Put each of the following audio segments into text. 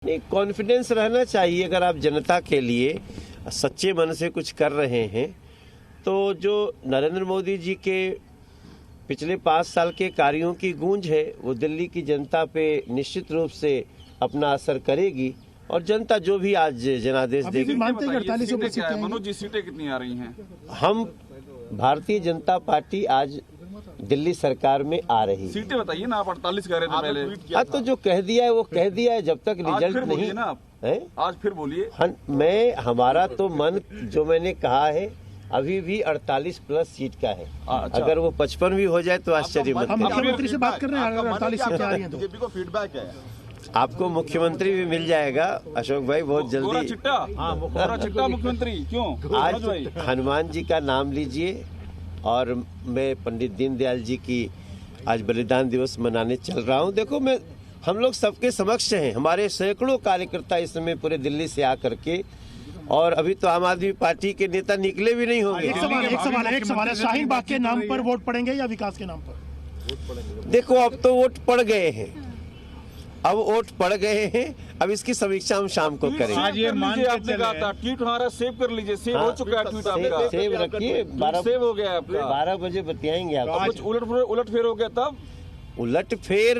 नहीं, कॉन्फिडेंस रहना चाहिए। अगर आप जनता के लिए सच्चे मन से कुछ कर रहे हैं तो जो नरेंद्र मोदी जी के पिछले 5 साल के कार्यों की गूंज है वो दिल्ली की जनता पे निश्चित रूप से अपना असर करेगी और जनता जो भी आज जनादेश देगी। मनोज जी, सीटें कितनी आ रही हैं? हम भारतीय जनता पार्टी आज दिल्ली सरकार में आ रही है। सीटें बताइए ना, आप 48 कह रहे थे पहले। हाँ, तो जो कह दिया है वो कह दिया है। जब तक रिजल्ट नहीं ना आप है, आज फिर बोलिए। हमारा तो मन जो मैंने कहा है अभी भी 48 प्लस सीट का है। अच्छा। अगर वो 55 भी हो जाए तो आश्चर्य मत करिए। मुख्यमंत्री से बात कर रहे हैं, अगर 48 सीटें आ रही हैं तो बीजेपी को फीडबैक है। आपको मुख्यमंत्री भी मिल जाएगा अशोक भाई बहुत जल्दी। कोरा चिट्टा मुख्यमंत्री क्यों? आज हनुमान जी का नाम लीजिए और मैं पंडित दीनदयाल जी की आज बलिदान दिवस मनाने चल रहा हूँ। देखो, हम लोग सबके समक्ष हैं। हमारे सैकड़ों कार्यकर्ता इस समय पूरे दिल्ली से आकर के, और अभी तो आम आदमी पार्टी के नेता निकले भी नहीं होंगे। एक सवाल है, शाहीन बाग के नाम पर वोट पड़ेंगे या विकास के नाम पर? देखो, अब तो वोट पड़ गए हैं। अब वोट पड़ गए हैं, अब इसकी समीक्षा हम शाम को करेंगे। आज ये मान के आपने कहा था ट्वीट हमारा सेव कर लीजिए। सेव हो चुका है ट्वीट आपका। सेव रखिए, 12 सेव हो गया आपका। 12 बजे बताएंगे आपको। कुछ उलट फेर हो गया तब। उलट फेर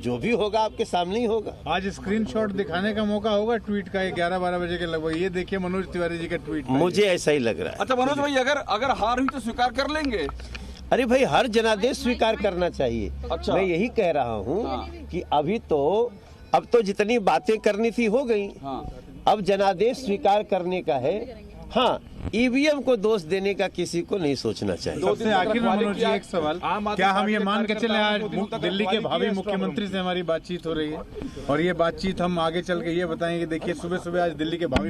जो भी होगा आपके सामने ही होगा। आज स्क्रीनशॉट दिखाने का मौका होगा ट्वीट का 11-12 बजे के लगभग। ये देखिए मनोज तिवारी जी का ट्वीट। मुझे ऐसा ही लग रहा है। अच्छा मनोज भाई, अगर हार हुई तो स्वीकार कर लेंगे? अरे भाई, हर जनादेश स्वीकार करना चाहिए। अच्छा। मैं यही कह रहा हूँ कि अब तो जितनी बातें करनी थी हो गई। अब जनादेश स्वीकार करने का है। हाँ, ईवीएम को दोष देने का किसी को नहीं सोचना चाहिए। सबसे आखिर में मनोज जी एक सवाल, क्या हम ये मान के चले आज दिल्ली के भावी मुख्यमंत्री से हमारी बातचीत हो रही है और ये बातचीत हम आगे चल के ये बताएंगे, देखिए सुबह सुबह आज दिल्ली के भावी